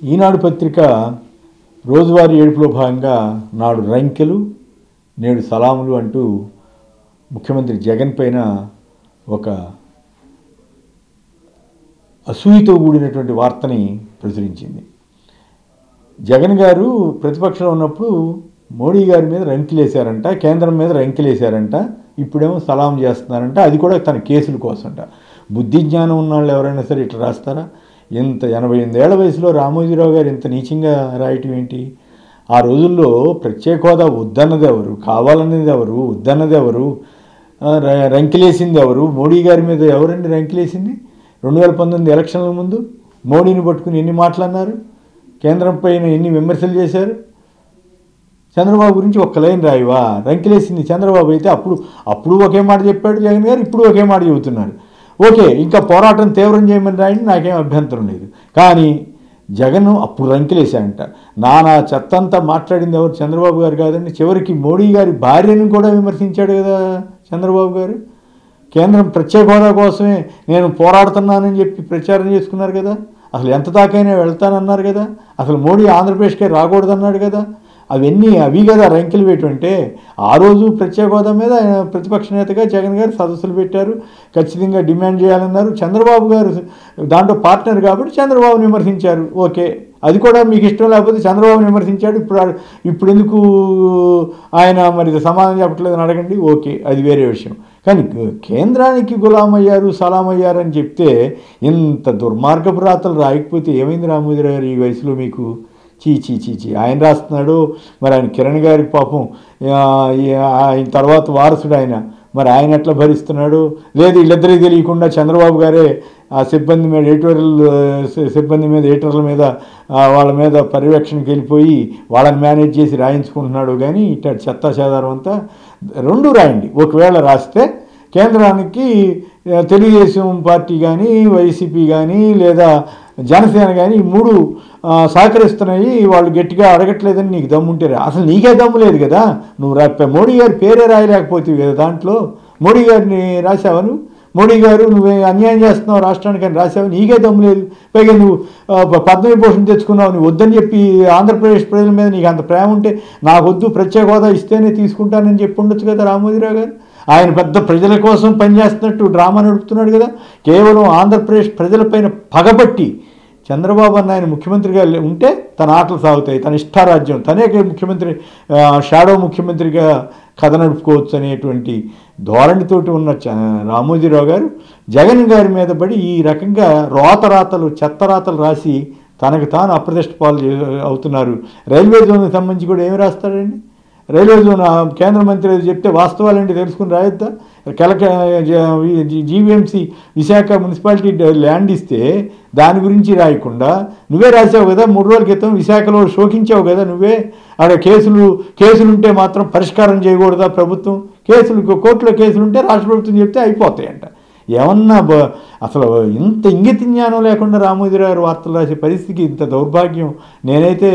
ఈనాడు పత్రిక రోజువారీ ఏడుపులో భాగంగా నాడు రంకెలు నేడు సలాములు అంటూ ముఖ్యమంత్రి జగన్ పైన ఒక అసూయతో కూడినటువంటి వార్తని ప్రచురించింది. జగన్ గారు ప్రతిపక్షంలో ఉన్నప్పుడు మోడీ గారి మీద రంకెలేశారంట, కేంద్రం మీద రంకెలేశారంట, ఇప్పుడేమో సలాం చేస్తున్నారంట, అది కూడా తన కేసుల కోసంట. బుద్ధి జ్ఞానం ఉన్న వాళ్ళు ఎవరైనా సరే ఇట్లా రాస్తారా? ఇంత 88 ఏళ్ల వయసులో రామోజీరావు గారు ఇంత నీచంగా రాయటం ఏంటి? ఆ రోజుల్లో ప్రత్యేక హోదా వద్దన్నది ఎవరు, కావాలన్నది ఎవరు, వద్దన్నది ఎవరు, రంకెలేసింది ఎవరు? మోడీ గారి మీద ఎవరండి రంకెలేసింది? 2019 ఎలక్షన్ల ముందు మోడీని పట్టుకుని ఎన్ని మాటలన్నారు, కేంద్రం పైన ఎన్ని విమర్శలు చేశారు. చంద్రబాబు గురించి ఒక్క లైన్ రాయివా? రంకెలేసింది చంద్రబాబు అయితే అప్పుడు ఒకే మాట చెప్పాడు జగన్ గారు, ఇప్పుడు ఒకే మాట చెబుతున్నారు. ఓకే, ఇంకా పోరాటం తీవ్రం చేయమని రాయండి, నాకేం అభ్యంతరం లేదు. కానీ జగన్ అప్పుడు రంకెలేశాడంట. నానా చెత్తంతా మాట్లాడింది ఎవరు? చంద్రబాబు గారు కాదండి. చివరికి మోడీ గారి భార్యను కూడా విమర్శించాడు కదా చంద్రబాబు గారు. కేంద్రం ప్రత్యేక హోదా కోసమే నేను పోరాడుతున్నానని చెప్పి ప్రచారం చేసుకున్నారు కదా. అసలు ఎంత దాకైనా వెళ్తానన్నారు కదా. అసలు మోడీ ఆంధ్రప్రదేశ్కే రాకూడదన్నాడు కదా. అవి కదా రంకెలు వేయటంటే. ఆ రోజు ప్రత్యేక హోదా మీద ఆయన ప్రతిపక్ష నేతగా జగన్ గారు సదస్సులు పెట్టారు, ఖచ్చితంగా డిమాండ్ చేయాలన్నారు. చంద్రబాబు గారు దాంట్లో పార్ట్నర్ కాబట్టి చంద్రబాబుని విమర్శించారు. ఓకే, అది కూడా మీకు ఇష్టం లేకపోతే చంద్రబాబుని విమర్శించాడు, ఇప్పుడు ఎందుకు ఆయన మరి సమాధానం చెప్పట్లేదని అడగండి. ఓకే, అది వేరే విషయం. కానీ కేంద్రానికి గులామయ్యారు, సలామయ్యారు అని చెప్తే ఇంత దుర్మార్గపు రాతలు రాయకపోతే ఏమైంది రామోజీరావు గారు ఈ వయసులో మీకు? చీ ఆయన రాస్తున్నాడు. మరి ఆయన కిరణ్ గారికి పాపం ఆయన తర్వాత వారసుడు ఆయన, మరి ఆయన ఎట్లా భరిస్తున్నాడు? లేదు, వీళ్ళిద్దరికీ తెలియకుండా చంద్రబాబు గారే ఆ సిబ్బంది మీద ఎడిటర్ల మీద వాళ్ళ మీద పర్యవేక్షణకి వెళ్ళిపోయి వాళ్ళని మేనేజ్ చేసి రాయించుకుంటున్నాడు. కానీ ఇట్లా చెత్తా చెదారం అంతా రెండు రాయండి. ఒకవేళ రాస్తే కేంద్రానికి తెలుగుదేశం పార్టీ కానీ, వైసీపీ కానీ, లేదా జనసేన కానీ ఈ మూడు సహకరిస్తున్నాయి, వాళ్ళు గట్టిగా అడగట్లేదని నీకు దమ్ముంటే అసలు నీకే దమ్ము లేదు కదా. నువ్వు మోడీ గారి పేరే రాయలేకపోతుంది కదా. దాంట్లో మోడీ గారిని రాసావను, మోడీ గారు నువ్వే అన్యాయం చేస్తున్నావు రాష్ట్రానికి అని రాసావు, నీకే దమ్ము లేదు. పైగా నువ్వు పద్మవిభూషణ్ తెచ్చుకున్నావు, నువ్వు వద్దని చెప్పి ఆంధ్రప్రదేశ్ ప్రజల మీద నీకు అంత ప్రేమ ఉంటే నాకు వద్దు, ప్రత్యేక హోదా ఇస్తేనే తీసుకుంటానని చెప్పి ఉండొచ్చు కదా రామోజీరావు గారు. ఆయన పెద్ద ప్రజల కోసం పనిచేస్తున్నట్టు డ్రామా నడుపుతున్నాడు కదా. కేవలం ఆంధ్రప్రదేశ్ ప్రజలపైన పగబట్టి చంద్రబాబు అన్న ఆయన ముఖ్యమంత్రిగా ఉంటే తన ఆటలు సాగుతాయి, తన ఇష్టారాజ్యం, తనే ముఖ్యమంత్రి, షాడో ముఖ్యమంత్రిగా కథ నడుపుకోవచ్చు అనేటువంటి ధోరణితోటి ఉన్న రామోజీరావు గారు జగన్ గారి మీద పడి ఈ రకంగా రోతరాతలు చెత్తరాతలు రాసి తనకు తాను అప్రతిష్ట పాలు అవుతున్నారు. రైల్వే జోన్కి సంబంధించి కూడా ఏమి రాస్తాడండి? రైల్వే జోన్ కేంద్ర మంత్రి ఏదో చెప్తే వాస్తవాలేంటి తెలుసుకుని రాయొద్దా? జీవీఎంసీ విశాఖ మున్సిపాలిటీ ల్యాండ్ ఇస్తే దాని గురించి రాయకుండా నువ్వే రాసావు కదా. 3 రోజుల క్రితం విశాఖలో శోకించావు కదా నువ్వే. అక్కడ కేసులుంటే మాత్రం పరిష్కారం చేయకూడదా ప్రభుత్వం? కోర్టులో కేసులుంటే రాష్ట్ర ప్రభుత్వం చెప్తే అయిపోతాయంట. ఏమన్నా అసలు ఇంత ఇంగిత జ్ఞానం లేకుండా రామోజీరావు గారు వార్తలు రాసే పరిస్థితికి ఇంత దౌర్భాగ్యం నేనైతే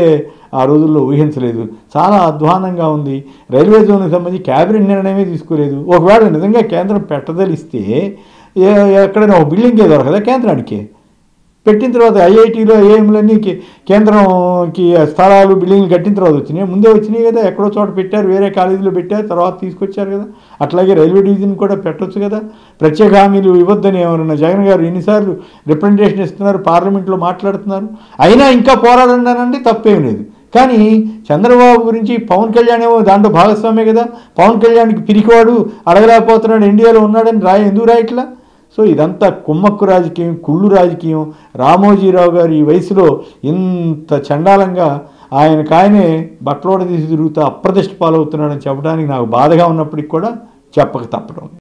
ఆ రోజుల్లో ఊహించలేదు. చాలా అధ్వానంగా ఉంది. రైల్వే జోన్కి సంబంధించి క్యాబినెట్ నిర్ణయమే తీసుకోలేదు. ఒకవేళ నిజంగా కేంద్రం పెట్టదలిస్తే ఎక్కడైనా ఒక బిల్డింగే దొరకదా కేంద్రానికి? పెట్టిన తర్వాత ఐఐటీలో ఏఎంలన్నీ కేంద్రంకి స్థలాలు బిల్డింగ్లు కట్టిన తర్వాత వచ్చినాయి, ముందే వచ్చినాయి కదా. ఎక్కడో చోట పెట్టారు, వేరే కాలేజీలో పెట్టారు, తర్వాత తీసుకొచ్చారు కదా. అట్లాగే రైల్వే డివిజన్ కూడా పెట్టవచ్చు కదా. ప్రత్యేక హామీలు ఇవ్వద్దని ఎవరన్నా జగన్ గారు ఎన్నిసార్లు రిప్రజెంటేషన్ ఇస్తున్నారు, పార్లమెంట్లో మాట్లాడుతున్నారు. అయినా ఇంకా పోరాడండి, తప్పేం లేదు. కానీ చంద్రబాబు గురించి పవన్ కళ్యాణ్ ఏమో దాంట్లో భాగస్వామే కదా. పవన్ కళ్యాణ్కి పిరికివాడు, అడగలేకపోతున్నాడు, ఎన్డీఏలో ఉన్నాడని ఎందుకు రాయట్లా? సో ఇదంతా కుమ్మక్కు రాజకీయం, కుళ్ళు రాజకీయం. రామోజీరావు గారు ఈ వయసులో ఇంత చండాలంగా ఆయనే బట్టలోడ తీసి తిరుగుతూ అప్రతిష్ట పాలవుతున్నాడని చెప్పడానికి నాకు బాధగా ఉన్నప్పటికి కూడా చెప్పక తప్పడం.